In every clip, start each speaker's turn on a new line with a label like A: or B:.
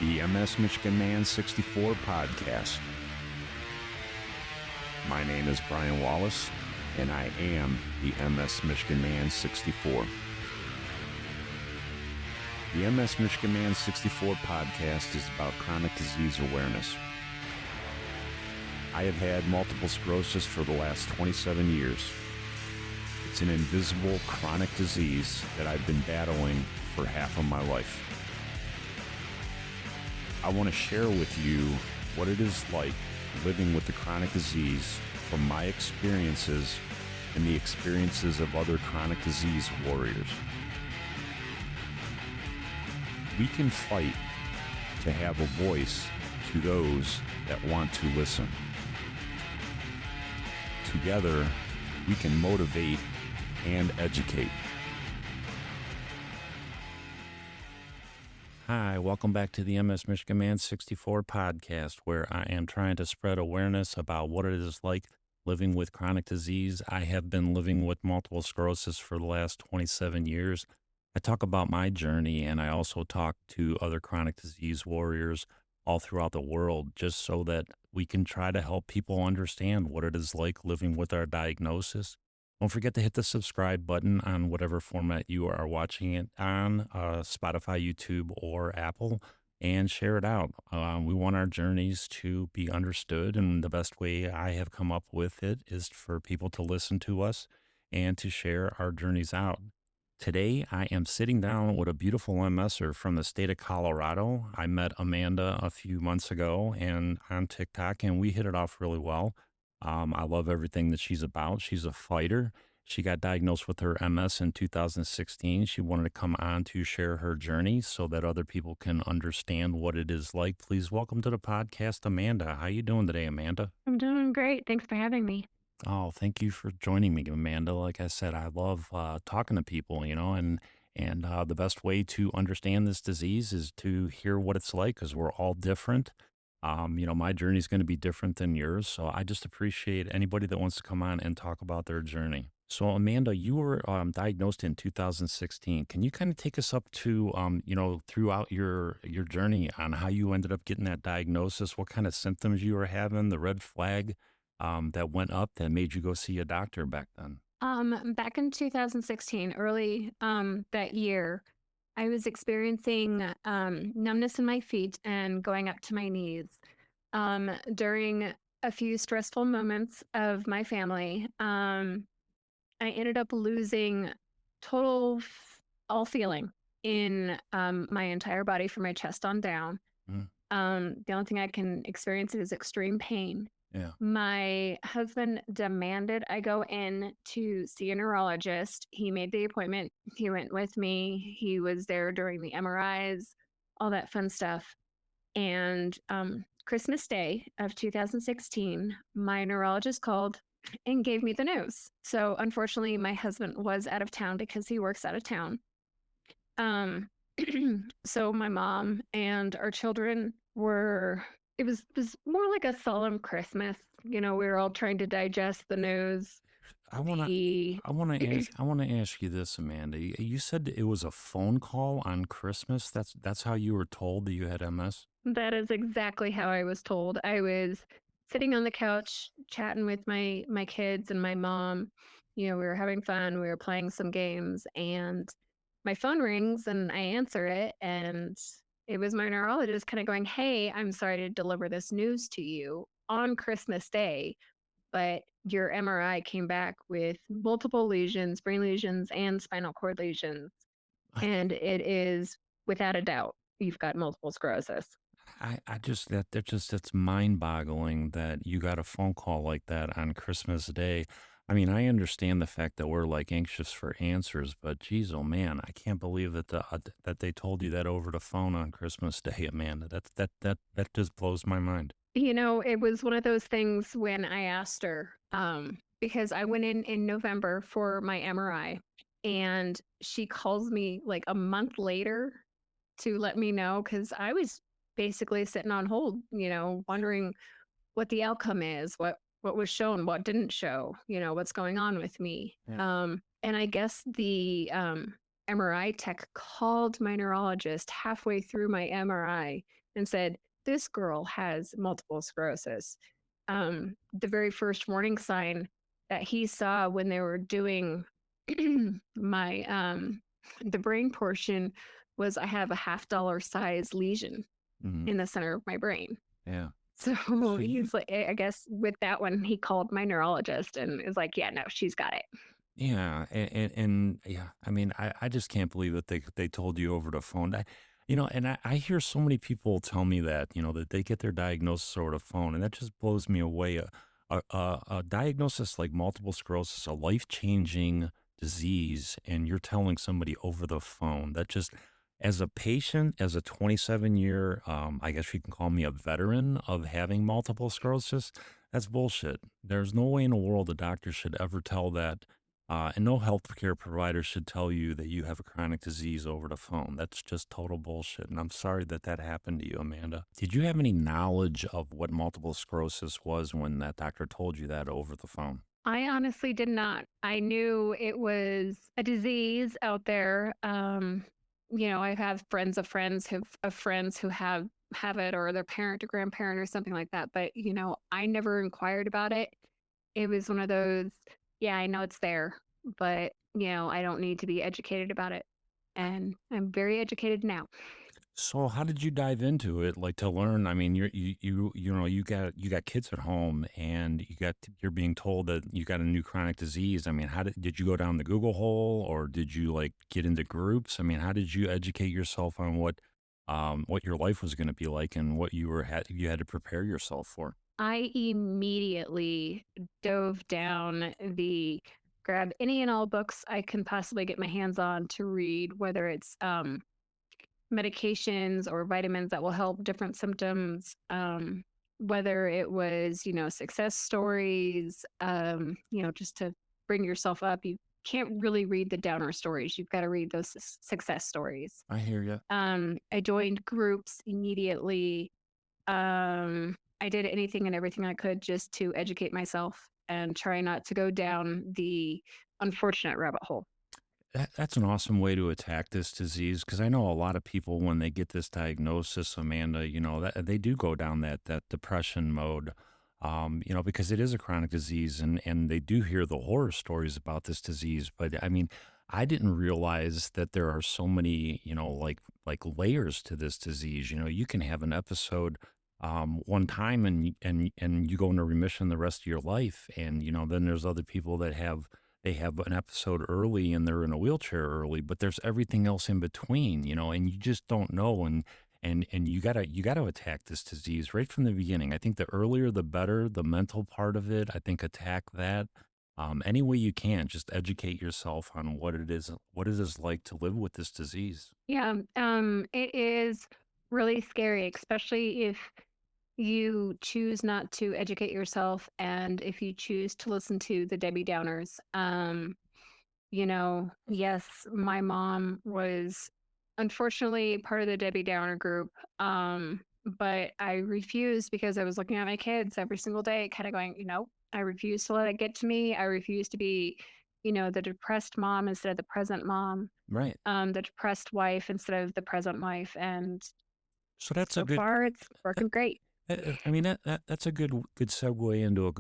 A: the MS Michigan Man 64 podcast. My name is Brian Wallace, and I am the MS Michigan Man 64. The MS Michigan Man 64 podcast is about chronic disease awareness. I have had multiple sclerosis for the last 27 years. It's an invisible chronic disease that I've been battling for half of my life. I want to share with you what it is like living with the chronic disease from my experiences and the experiences of other chronic disease warriors. We can fight to have a voice to those that want to listen. Together, we can motivate and educate. Hi, welcome back to the MS Michigan Man 64 podcast, where I am trying to spread awareness about what it is like living with chronic disease. I have been living with multiple sclerosis for the last 27 years. I talk about my journey, and I also talk to other chronic disease warriors all throughout the world, just so that we can try to help people understand what it is like living with our diagnosis. Don't forget to hit the subscribe button on whatever format you are watching it on, Spotify, YouTube, or Apple, and share it out. We want our journeys to be understood, and the best way I have come up with it is for people to listen to us and to share our journeys out. Today, I am sitting down with a beautiful MSer from the state of Colorado. I met Amanda a few months ago and on TikTok, and we hit it off really well. I love everything that she's about. She's a fighter. She got diagnosed with her MS in 2016. She wanted to come on to share her journey so that other people can understand what it is like. Please welcome to the podcast, Amanda. How you doing today, Amanda?
B: I'm doing great. Thanks for having me.
A: Oh, thank you for joining me, Amanda. Like I said, I love talking to people, and the best way to understand this disease is to hear what it's like, because we're all different. My journey is going to be different than yours. So I just appreciate anybody that wants to come on and talk about their journey. So Amanda, you were diagnosed in 2016. Can you kind of take us up to, throughout your journey on how you ended up getting that diagnosis, what kind of symptoms you were having, the red flag that went up that made you go see a doctor back then?
B: Back in 2016, early that year, I was experiencing numbness in my feet and going up to my knees. During a few stressful moments of my family, I ended up losing all feeling in my entire body from my chest on down.
A: Mm,
B: The only thing I can experience is extreme pain.
A: yeah.
B: My husband demanded I go in to see a neurologist. He made the appointment. He went with me. He was there during the MRIs, all that fun stuff. And Christmas Day of 2016, my neurologist called and gave me the news. So unfortunately, my husband was out of town because he works out of town. So my mom and our children it was more like a solemn Christmas. We were all trying to digest the news.
A: I want to
B: The
A: I want to ask you this, Amanda. You said it was a phone call on Christmas. That's how you were told that you had MS?
B: That is exactly how I was told. I was sitting on the couch chatting with my kids and my mom. We were having fun. We were playing some games, and my phone rings and I answer it, and it was my neurologist kind of going, "Hey, I'm sorry to deliver this news to you on Christmas Day, but your MRI came back with multiple lesions, brain lesions and spinal cord lesions.
A: I,
B: And it is without a doubt, you've got multiple sclerosis."
A: I just that's mind boggling that you got a phone call like that on Christmas Day. I mean, I understand the fact that we're like anxious for answers, but geez, oh man, I can't believe that that they told you that over the phone on Christmas Day, Amanda. That just blows my mind.
B: It was one of those things when I asked her, because I went in November for my MRI, and she calls me like a month later to let me know, because I was basically sitting on hold, wondering what the outcome is, what was shown, what didn't show, what's going on with me.
A: Yeah.
B: And I guess the MRI tech called my neurologist halfway through my MRI and said, "This girl has multiple sclerosis." The very first warning sign that he saw when they were doing my the brain portion was I have a $half size lesion
A: Mhm.
B: in the center of my brain.
A: Yeah.
B: So
A: So you
B: he's like, I guess with that one, he called my neurologist and is like, "Yeah, no, she's got it."
A: Yeah, and yeah, I mean, I just can't believe that they told you over the phone. And I hear so many people tell me that, that they get their diagnosis over the phone, and that just blows me away. A diagnosis like multiple sclerosis, a life-changing disease, and you're telling somebody over the phone, that just, as a patient, as a 27-year, I guess you can call me a veteran of having multiple sclerosis, that's bullshit. There's no way in the world a doctor should ever tell that, and no healthcare provider should tell you that you have a chronic disease over the phone. That's just total bullshit. And I'm sorry that that happened to you, Amanda. Did you have any knowledge of what multiple sclerosis was when that doctor told you that over the phone?
B: I honestly did not. I knew it was a disease out there. I have friends of friends who have it, or their parent or grandparent or something like that. But I never inquired about it. It was one of those, yeah, I know it's there, but I don't need to be educated about it. And I'm very educated now.
A: So how did you dive into it, like, to learn? I mean, you got kids at home, and you're being told that you got a new chronic disease. I mean, how did you go down the Google hole, or did you like get into groups? I mean, how did you educate yourself on what your life was going to be like and what you had to prepare yourself for?
B: I immediately dove down grab any and all books I can possibly get my hands on to read, whether it's medications or vitamins that will help different symptoms, whether it was, success stories, just to bring yourself up. You can't really read the downer stories. You've got to read those success stories.
A: I hear you.
B: I joined groups immediately. I did anything and everything I could just to educate myself and try not to go down the unfortunate rabbit hole.
A: That's an awesome way to attack this disease, because I know a lot of people when they get this diagnosis, Amanda, that they do go down that depression mode, because it is a chronic disease, and they do hear the horror stories about this disease. But I mean, I didn't realize that there are so many, like layers to this disease. You can have an episode one time, and you go into remission the rest of your life, and then there's other people that they have an episode early and they're in a wheelchair early, but there's everything else in between, and you just don't know. And you gotta attack this disease right from the beginning. I think the earlier the better. The mental part of it, I think, attack that. Any way you can, just educate yourself on what it is like to live with this disease.
B: Yeah, it is really scary, especially if you choose not to educate yourself and if you choose to listen to the Debbie Downers. Yes, my mom was unfortunately part of the Debbie Downer group. But I refused because I was looking at my kids every single day, kind of going, I refuse to let it get to me. I refuse to be, the depressed mom instead of the present mom,
A: Right.
B: the depressed wife instead of the present wife. And
A: So that's a
B: so
A: good.
B: far, it's working great.
A: I mean, that's a good segue into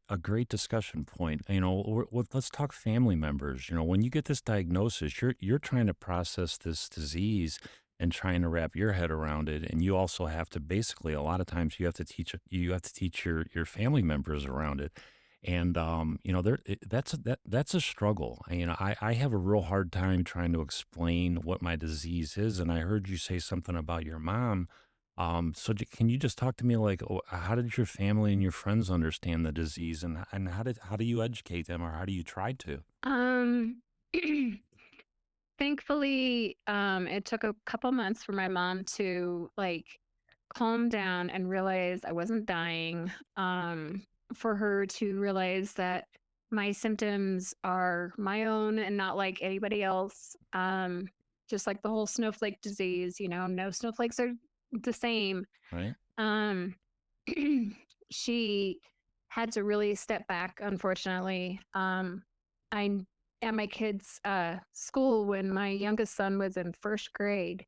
A: a great discussion point. Let's talk family members. When you get this diagnosis, you're trying to process this disease and trying to wrap your head around it, and you also have to, basically, a lot of times you have to teach your family members around it. And that's a struggle. I have a real hard time trying to explain what my disease is, and I heard you say something about your mom. Can you just talk to me, like, how did your family and your friends understand the disease, and how do you educate them, or how do you try to?
B: Um, Thankfully, it took a couple months for my mom to like calm down and realize I wasn't dying. For her to realize that my symptoms are my own and not like anybody else. Just like the whole snowflake disease, no snowflakes are the same.
A: Right?
B: Um, she had to really step back, unfortunately. I at my kids' school when my youngest son was in first grade.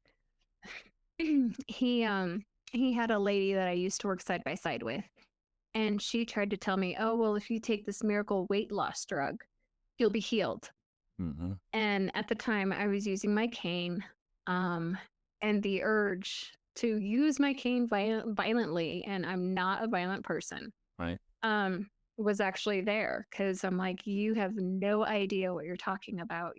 B: he um he had a lady that I used to work side by side with, and she tried to tell me, "Oh, well, if you take this miracle weight loss drug, you'll be healed."
A: Mhm.
B: And at the time, I was using my cane, um, and the urge to use my cane violently, and I'm not a violent person,
A: Right.
B: um, was actually there because I'm like, you have no idea what you're talking about.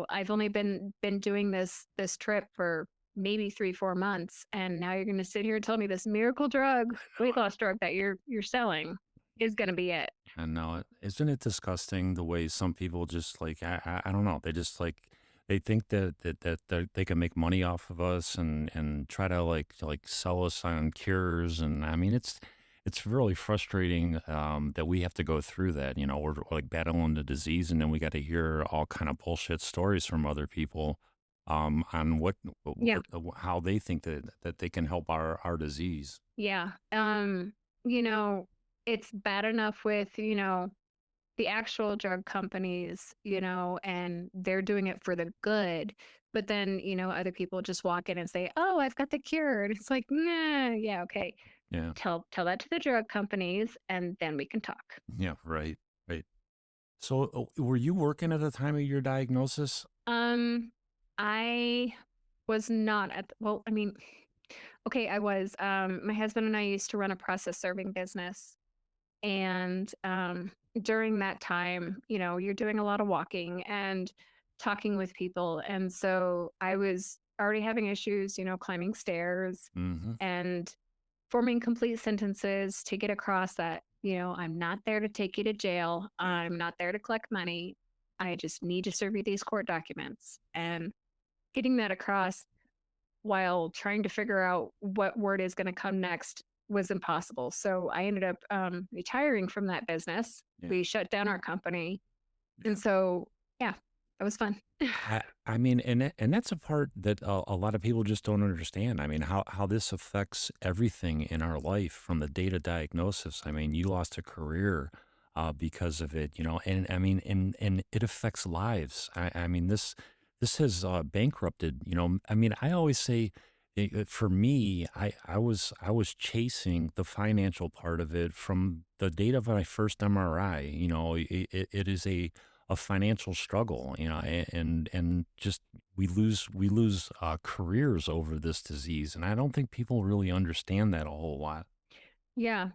B: I've only been doing this trip for maybe 3, 4 months, and now you're going to sit here and tell me this miracle drug, weight loss drug that you're selling is going to be it.
A: I know it. Isn't it disgusting the way some people just like I don't know. They just like they think that they can make money off of us and try to like sell us on cures. And I mean it's really frustrating that we have to go through that. You know, we're like battling the disease, and then we got to hear all kind of bullshit stories from other people on
B: Yeah.
A: how they think that they can help our disease.
B: Yeah. You know, it's bad enough with, the actual drug companies, and they're doing it for the good. But then, other people just walk in and say, "Oh, I've got the cure." And it's like, nah, yeah, okay.
A: Yeah.
B: Tell that to the drug companies and then we can talk.
A: Yeah. Right. Right. So, were you working at the time of your diagnosis?
B: Um, I was not well, I mean, okay, I was. My husband and I used to run a process serving business. And during that time, you're doing a lot of walking and talking with people. And so I was already having issues, climbing stairs
A: Hmm.
B: and forming complete sentences to get across that, I'm not there to take you to jail. I'm not there to collect money. I just need to serve you these court documents. And getting that across while trying to figure out what word is going to come next was impossible. So I ended up retiring from that business.
A: Yeah.
B: We shut down our company. And so, yeah, it was fun.
A: I mean, and that's a part that a lot of people just don't understand. I mean, how this affects everything in our life from the date of diagnosis. I mean, you lost a career because of it, you know, and I mean, and it affects lives. I mean, this has bankrupted. You know, I mean, I always say, for me, I was chasing the financial part of it from the date of my first MRI. You know, it is a financial struggle, you know, and just we lose careers over this disease, and I don't think people really understand that a whole lot.
B: Yeah.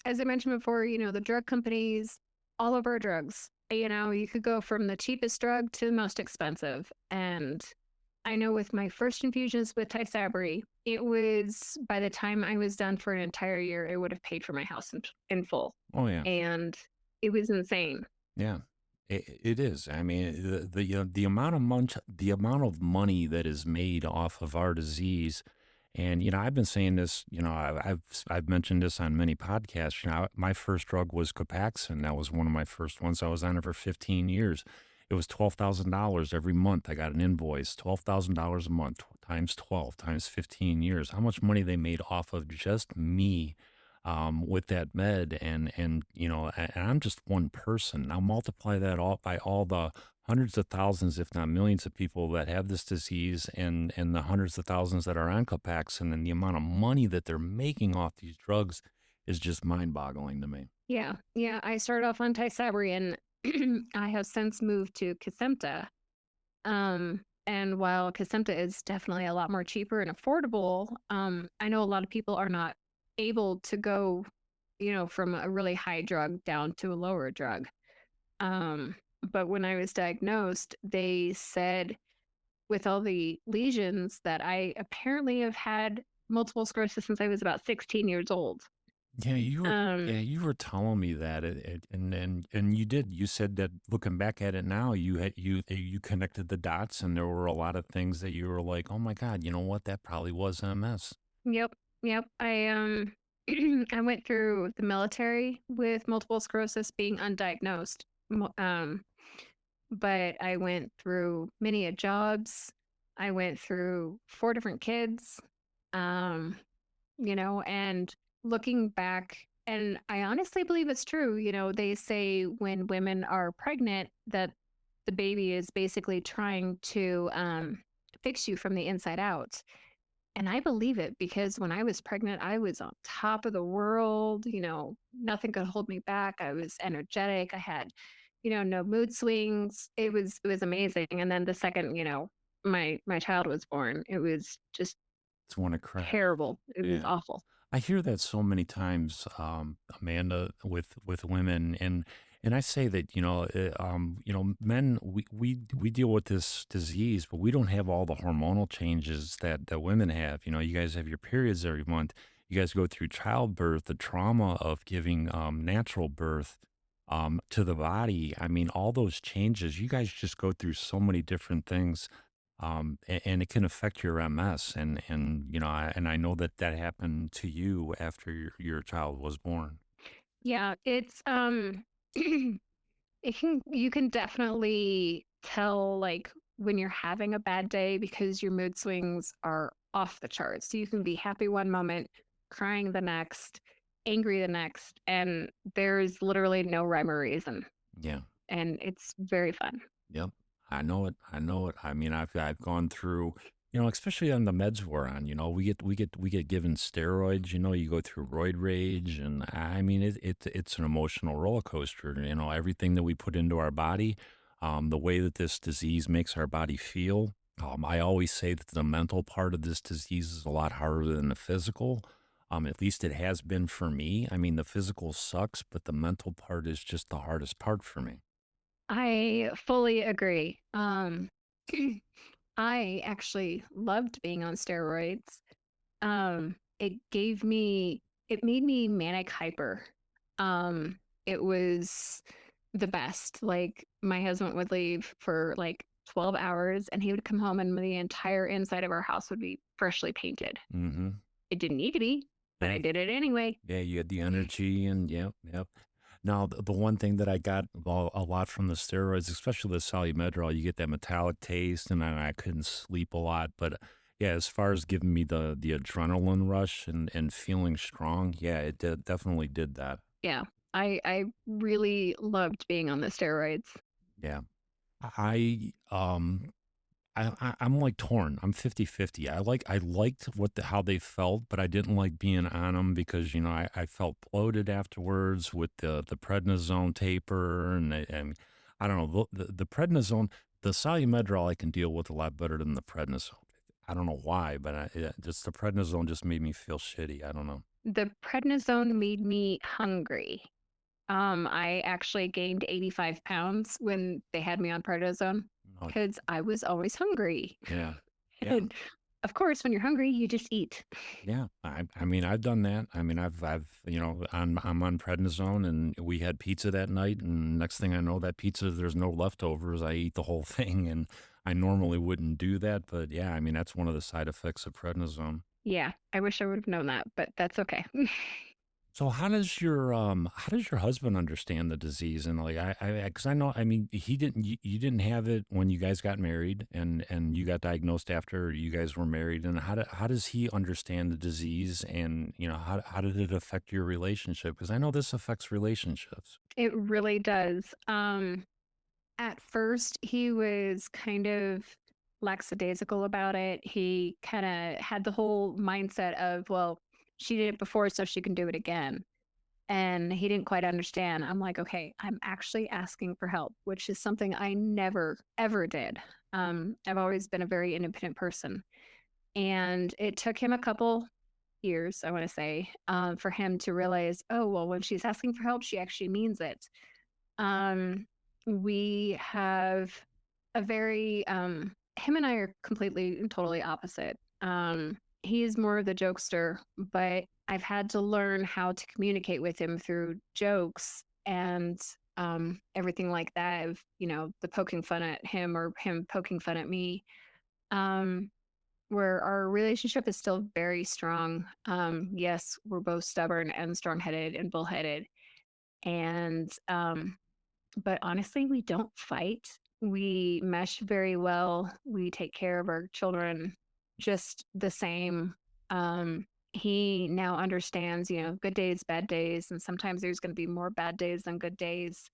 B: As I mentioned before, the drug companies, all of our drugs, you could go from the cheapest drug to the most expensive. And I know with my first infusions with Tysabri, it was by the time I was done for an entire year, it would have paid for my house in full.
A: Oh yeah,
B: And it was insane.
A: yeah, it is. I mean, the amount of money that is made off of our disease. And you know, I've been saying this. You know, I've mentioned this on many podcasts. You know, my first drug was Copaxone. That was one of my first ones. I was on it for 15 years. It was $12,000 every month. I got an invoice, $12,000 a month times 12 times 15 years. How much money they made off of just me with that med, and you know, and I'm just one person. Now multiply that all by all the hundreds of thousands, if not millions, of people that have this disease, and the hundreds of thousands that are on Copaxone, and the amount of money that they're making off these drugs is just mind-boggling to me.
B: Yeah. Yeah. I started off on Tysabri and I have since moved to Kesimpta. And while Kesimpta is definitely a lot more cheaper and affordable, I know a lot of people are not able to go, from a really high drug down to a lower drug. Um, but when I was diagnosed, they said with all the lesions that I apparently have had multiple sclerosis since I was about 16 years old.
A: Yeah,
B: Um,
A: you were telling me that, and you did. You said that looking back at it now, you connected the dots, and there were a lot of things that you were like, oh my God, you know what? That probably was MS.
B: yep, yep. I went through the military with multiple sclerosis being undiagnosed. But I went through many a jobs. I went through 4 different kids. Um, and looking back, and I honestly believe it's true. They say when women are pregnant that the baby is basically trying to fix you from the inside out. And I believe it because when I was pregnant, I was on top of the world, nothing could hold me back. I was energetic. I had, no mood swings. It was amazing. And then the second, my child was born, it was just
A: It's one to crash.
B: terrible. It was
A: Yeah.
B: awful.
A: I hear that so many times, Amanda, with women, and I say that men we deal with this disease, but we don't have all the hormonal changes that women have. You know, you guys have your periods every month. You guys go through childbirth, the trauma of giving natural birth to the body. I mean, all those changes. You guys just go through so many different things and it can affect your MS. And I know that that happened to you after your child was born.
B: Yeah, it's you can definitely tell like when you're having a bad day because your mood swings are off the charts. So you can be happy one moment, crying the next, angry the next, and there's literally no rhyme or reason.
A: Yeah.
B: And it's very fun.
A: Yep. I know it. I know it. I mean, I've gone through, especially on the meds we're on, we get given steroids, you go through roid rage and I mean it's an emotional roller coaster, everything that we put into our body, the way that this disease makes our body feel. I always say that the mental part of this disease is a lot harder than the physical. At least it has been for me. I mean, the physical sucks, but the mental part is just the hardest part for me.
B: I fully agree. I actually loved being on steroids. It gave me it made me manic hyper. It was the best. Like my husband would leave for like 12 hours and he would come home and the entire inside of our house would be freshly painted.
A: Mm-hmm.
B: It didn't need to be, but I
A: Yeah.
B: did it anyway.
A: Yeah, you had the energy and yep, yep. Now, the one thing that I got a lot from the steroids, especially the Salumedrol, you get that metallic taste, and I couldn't sleep a lot. But yeah, as far as giving me the adrenaline rush and feeling strong, yeah, definitely did that.
B: Yeah. I really loved being on the steroids.
A: Yeah. I I'm like torn. I'm 50-50. I liked how they felt, but I didn't like being on them because, I felt bloated afterwards with the prednisone taper and I don't know, the prednisone, the Salumedrol I can deal with a lot better than the prednisone. I don't know why, but just the prednisone just made me feel shitty. I don't know.
B: The prednisone made me hungry. I actually gained 85 pounds when they had me on prednisone
A: No,
B: because I was always hungry.
A: yeah. Yeah.
B: And of course, when you're hungry, you just eat.
A: Yeah, I mean, I've done that. I mean, I'm on prednisone, and we had pizza that night, and next thing I know, that pizza there's no leftovers. I eat the whole thing, and I normally wouldn't do that, but yeah, I mean, that's one of the side effects of prednisone.
B: Yeah, I wish I would have known that, but that's okay.
A: So how does your husband understand the disease? And like because I know, I mean, you didn't have it when you guys got married, and you got diagnosed after you guys were married. And how does he understand the disease? And how did it affect your relationship? Because I know this affects relationships.
B: It really does. At first, he was kind of lackadaisical about it. He kind of had the whole mindset of, well, she did it before, so she can do it again. And he didn't quite understand. I'm like, okay, I'm actually asking for help, which is something I never, ever did. I've always been a very independent person. And it took him a couple years, I want to say, for him to realize, oh, well, when she's asking for help, she actually means it. We have a very him and I are completely and totally opposite. He is more of the jokester, but I've had to learn how to communicate with him through jokes and everything like that of, the poking fun at him or him poking fun at me. Um, where our relationship is still very strong. Yes, we're both stubborn and strong-headed and bullheaded. And but honestly, we don't fight. We mesh very well. We take care of our children just the same. He now understands, good days, bad days, and sometimes there's going to be more bad days than good days.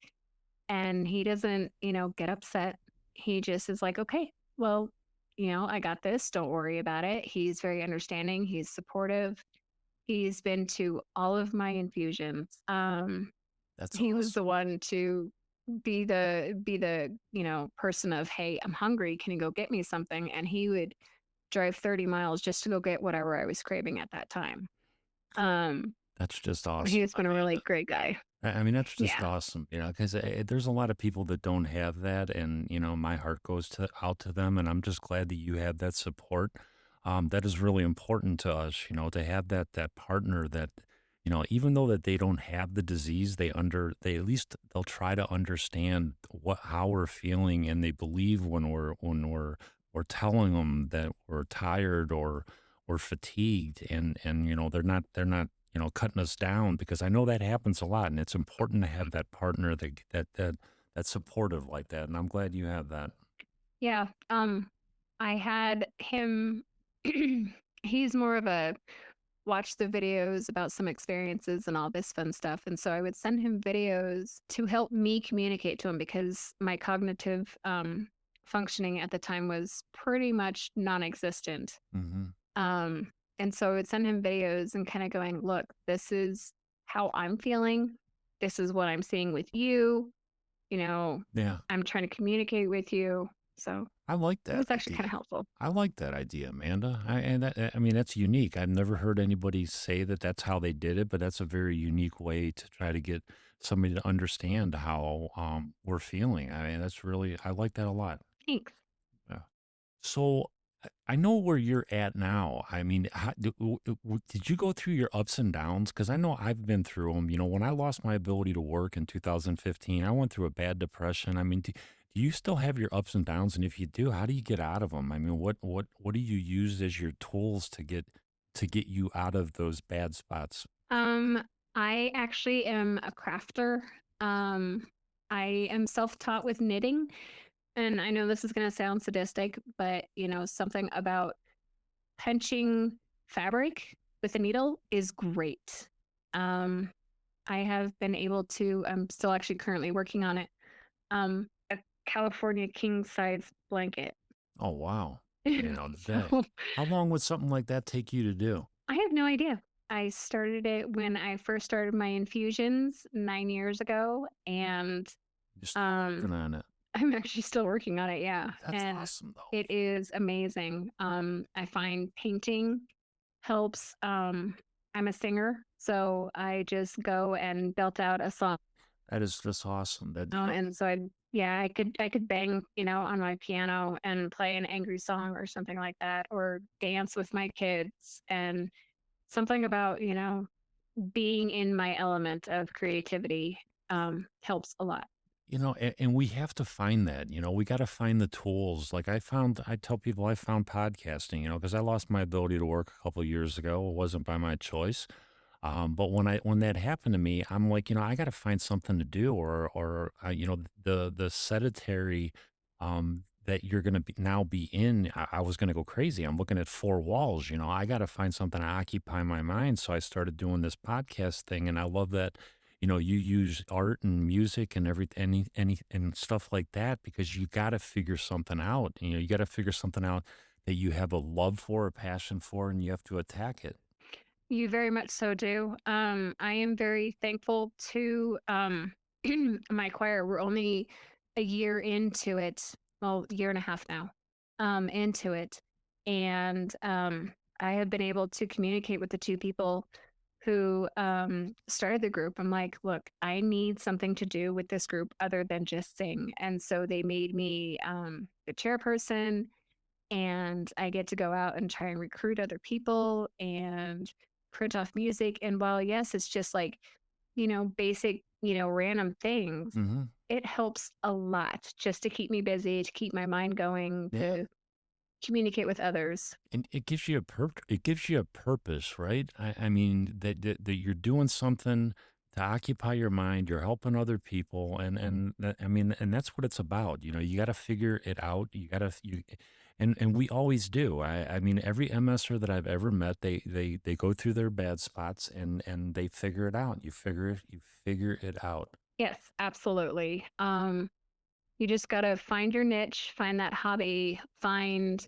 B: And he doesn't, get upset. He just is like, okay, well, I got this. Don't worry about it. He's very understanding. He's supportive. He's been to all of my infusions.
A: That's
B: He was
A: awesome.
B: the one to be the person of, "Hey, I'm hungry. Can you go get me something?" And he would drive 30 miles just to go get whatever I was craving at that time. Um,
A: That's just
B: he
A: awesome,
B: has been a really
A: Amanda.
B: great guy.
A: I mean, that's just
B: Yeah.
A: awesome, because there's a lot of people that don't have that, and my heart goes out to them, and I'm just glad that you have that support. That is really important to us, to have that partner that, even though that they don't have the disease, they at least they'll try to understand how we're feeling, and they believe when we're telling them that we're tired or fatigued, and they're not cutting us down, because I know that happens a lot, and it's important to have that partner that's supportive like that, and I'm glad you have that.
B: Yeah. I had him he's more of a watch the videos about some experiences and all this fun stuff. And so I would send him videos to help me communicate to him because my cognitive functioning at the time was pretty much non-existent.
A: Mhm.
B: And so I would send him videos and kind of going, look, this is how I'm feeling. This is what I'm seeing with you. You know,
A: Yeah.
B: I'm trying to communicate with you. So
A: I like
B: it
A: that
B: was actually kind of
A: idea.
B: helpful.
A: I like that idea, Amanda. I mean, that's unique. I've never heard anybody say that that's how they did it, but that's a very unique way to try to get somebody to understand how, we're feeling. I mean, I like that a lot.
B: Thanks.
A: Yeah. So I know where you're at now. I mean, did you go through your ups and downs? Because I know I've been through them. When I lost my ability to work in 2015, I went through a bad depression. I mean, do you still have your ups and downs? And if you do, how do you get out of them? I mean, what do you use as your tools to get you out of those bad spots?
B: Um, I actually am a crafter. Um, I am self-taught with knitting, and I know this is going to sound sadistic, but something about punching fabric with a needle is great. Um, I have been able to. I'm still actually currently working on it. A California king size blanket.
A: Oh wow,
B: So
A: how long would something like that take you to do?
B: I have no idea. I started it when I first started my infusions 9 years ago, and
A: You're still
B: um,
A: working on it.
B: I'm actually still working on it. Yeah,
A: That's
B: and
A: awesome, though.
B: it is amazing. I find painting helps. I'm a singer, so I just go and belt out a song,
A: That is just awesome. That
B: and so yeah, I could bang, on my piano and play an angry song or something like that, or dance with my kids and something about, being in my element of creativity, helps a lot.
A: and we have to find that. We got to find the tools. Like I tell people I found podcasting. Because I lost my ability to work a couple of years ago. It wasn't by my choice. But when that happened to me, I'm like, I got to find something to do, or the sedentary that you're going to now be in. I was going to go crazy. I'm looking at four walls. I got to find something to occupy my mind. So I started doing this podcast thing, and I love that. You use art and music and any and stuff like that, because you got to figure something out. You got to figure something out that you have a love for, a passion for, and you have to attack it.
B: You very much so do. I am very thankful to my choir. We're only a year into it, well, year and a half now, into it, and I have been able to communicate with the two people who started the group. I'm like, look, I need something to do with this group other than just sing, and so they made me the chairperson, and I get to go out and try and recruit other people and print off music. And while, yes, it's just like, basic, random things,
A: Hmm.
B: it helps a lot just to keep me busy, to keep my mind going,
A: Yeah.
B: to communicate with others.
A: And it gives you a purpose, right? I mean that you're doing something to occupy your mind. You're helping other people, and that's what it's about. You got to figure it out. And we always do. I mean, every MSer that I've ever met, they go through their bad spots, and they figure it out. You figure it out.
B: Yes, absolutely. You just got to find your niche, find that hobby, find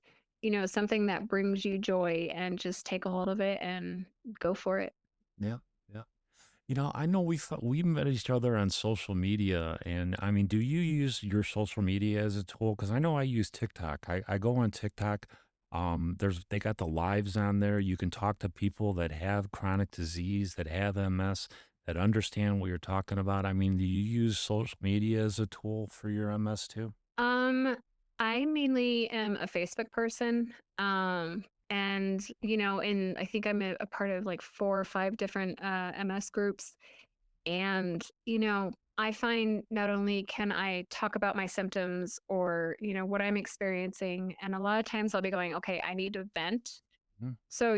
B: something that brings you joy and just take a hold of it and go for it.
A: Yeah. Yeah. I know we met each other on social media, and I mean, do you use your social media as a tool? Because I know I use TikTok. I go on TikTok. They got the lives on there. You can talk to people that have chronic disease, that have MS, that understand what you're talking about. I mean, do you use social media as a tool for your MS too?
B: Um, I mainly am a Facebook person. And and I think I'm a part of like 4 or 5 different MS groups. And I find not only can I talk about my symptoms or what I'm experiencing, and a lot of times I'll be going, okay, I need to vent.
A: Mm,
B: So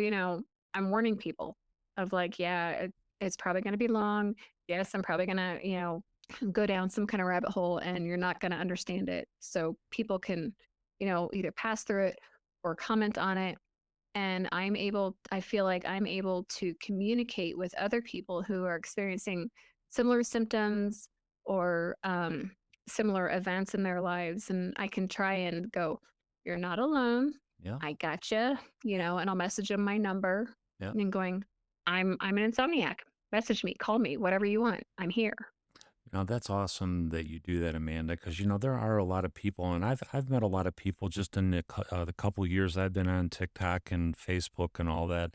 B: I'm warning people of like, yeah, it's probably going to be long. Yes, I'm probably going to go down some kind of rabbit hole and you're not going to understand it. So people can, either pass through it or comment on it. And I feel like I'm able to communicate with other people who are experiencing similar symptoms or similar events in their lives. And I can try and go, you're not alone.
A: yeah.
B: I gotcha, and I'll message them my number
A: Yeah.
B: and going, I'm an insomniac. Message me, call me, whatever you want. I'm here.
A: Now that's awesome that you do that, Amanda, because there are a lot of people, and I've met a lot of people just in the couple years I've been on TikTok and Facebook and all that.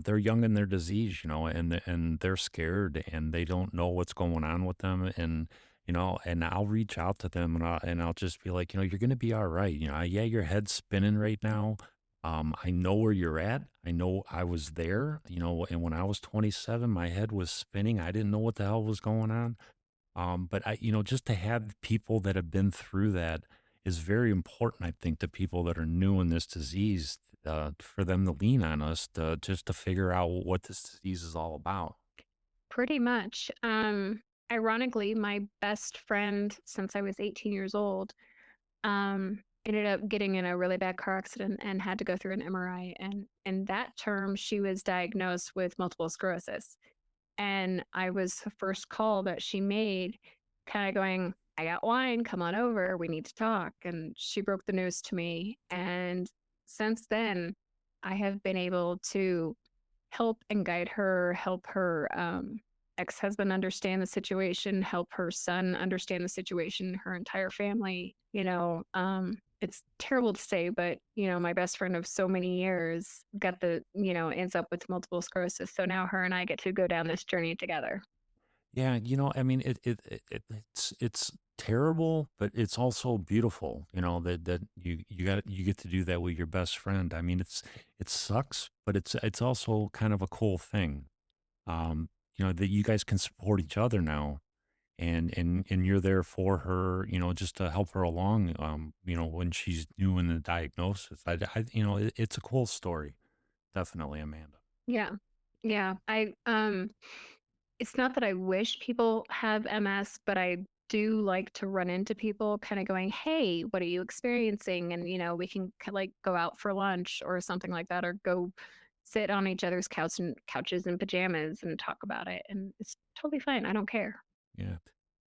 A: They're young in their disease, and they're scared and they don't know what's going on with them, and I'll reach out to them and I'll just be like, you're gonna be all right. Yeah, your head's spinning right now. I know where you're at. I know I was there, and when I was 27, my head was spinning. I didn't know what the hell was going on. But just to have people that have been through that is very important, I think, to people that are new in this disease, for them to lean on us just to figure out what this disease is all about.
B: Pretty much. Ironically, my best friend since I was 18 years old ended up getting in a really bad car accident and had to go through an MRI. And in that term, she was diagnosed with multiple sclerosis. And I was the first call that she made, kind of going, I got wine, come on over, we need to talk. And she broke the news to me. And since then, I have been able to help and guide her, help her ex-husband understand the situation, help her son understand the situation, her entire family. It's terrible to say, but my best friend of so many years got ends up with multiple sclerosis. So now her and I get to go down this journey together.
A: Yeah, I mean, it's terrible, but it's also beautiful. That you get to do that with your best friend. I mean, it sucks, but it's also kind of a cool thing. That you guys can support each other now, and you're there for her, just to help her along, when she's new in the diagnosis. It's a cool story, definitely, Amanda.
B: Yeah. Yeah. It's not that I wish people have MS, but I do like to run into people kind of going, "Hey, what are you experiencing?" And we can like go out for lunch or something like that, or go sit on each other's couches and pajamas and talk about it. And it's totally fine. I don't care.
A: Yeah.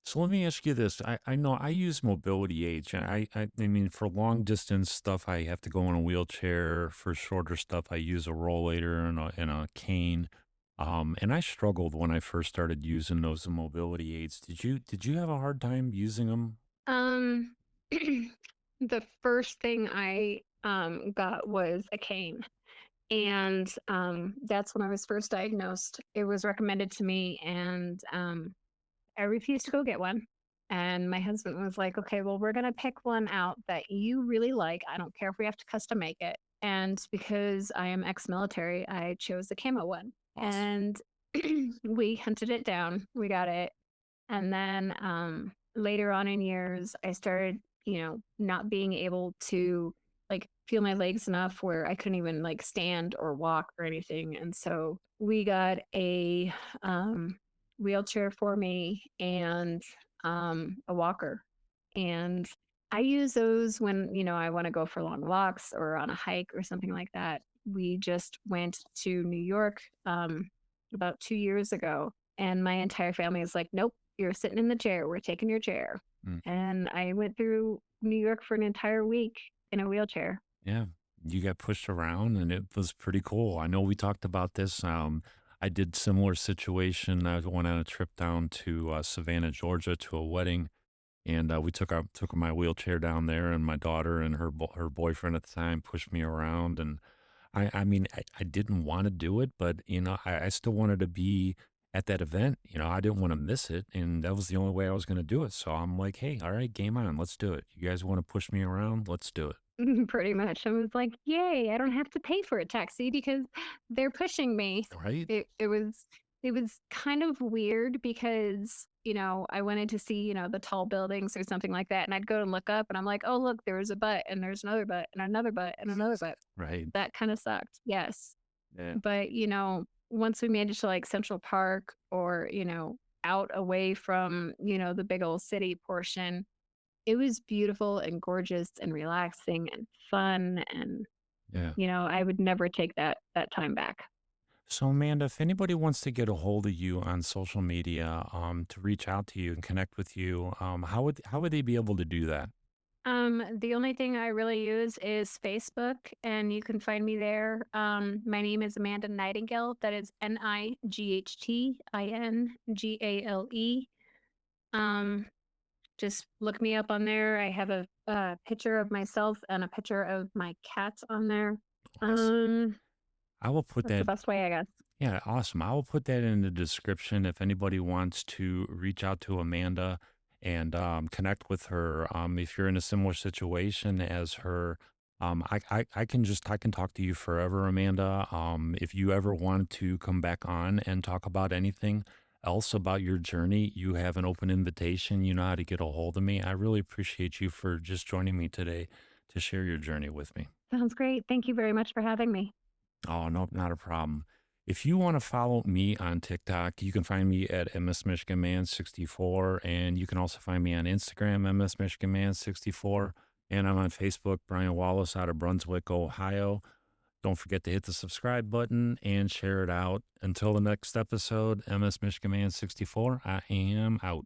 A: So let me ask you this. I know I use mobility aids. And I mean, for long distance stuff, I have to go in a wheelchair. For shorter stuff, I use a rollator and a cane. And I struggled when I first started using those mobility aids. Did you have a hard time using them?
B: Um, the first thing I got was a cane. And that's when I was first diagnosed. It was recommended to me, and I refused to go get one. And my husband was like, okay, well, we're going to pick one out that you really like. I don't care if we have to custom make it. And because I am ex military, I chose the camo one.
A: Awesome.
B: And we hunted it down. We got it. And then later on in years, I started, not being able to like feel my legs enough where I couldn't even like stand or walk or anything. And so we got a wheelchair for me and a walker. And I use those when, I want to go for long walks or on a hike or something like that. We just went to New York about 2 years ago, and my entire family is like, nope, you're sitting in the chair. We're taking your chair.
A: Mm.
B: And I went through New York for an entire week in a wheelchair.
A: Yeah. you got pushed around and it was pretty cool. I know we talked about this. I did similar situation. I went on a trip down to Savannah, Georgia to a wedding and we took my wheelchair down there and my daughter and her boyfriend at the time pushed me around and I mean, I didn't wanna do it, but, I still wanted to be at that event, I didn't wanna miss it, and that was the only way I was gonna do it, so I'm like, "Hey, alright, game on, let's do it. You guys wanna push me around? Let's do it."
B: Pretty much. I was like, "Yay, I don't have to pay for a taxi because they're pushing me."
A: Right?
B: It was kind of weird because, I wanted to see, the tall buildings or something like that, and I'd go and look up and I'm like, "Oh, look, there was a butt and there's another butt and another butt and another butt."
A: Right.
B: That kinda sucked. Yes.
A: Yeah.
B: But, once we made it to like Central Park or, out away from, the big old city portion, it was beautiful and gorgeous and relaxing and fun and,
A: Yeah.
B: I would never take that time back.
A: So, Amanda, if anybody wants to get a hold of you on social media, to reach out to you and connect with you, how would they be able to do that?
B: The only thing I really use is Facebook, and you can find me there. My name is Amanda Nightingale. That is Nightingale. Um, just look me up on there. I have a picture of myself and a picture of my cat on there.
A: Awesome.
B: Um,
A: I will put
B: that's the
A: that.
B: best way, I guess.
A: Yeah, awesome. I will put that in the description if anybody wants to reach out to Amanda and connect with her. If you're in a similar situation as her, I can talk to you forever, Amanda. If you ever want to come back on and talk about anything else about your journey, you have an open invitation. You know how to get a hold of me. I really appreciate you for just joining me today to share your journey with me.
B: Sounds great. Thank you very much for having me.
A: Oh, no, not a problem. If you want to follow me on TikTok, you can find me at MS Michigan Man 64, and you can also find me on Instagram, MS Michigan Man 64, and I'm on Facebook, Brian Wallace out of Brunswick, Ohio. Don't forget to hit the subscribe button and share it out. Until the next episode, MS Michigan Man 64, I am out.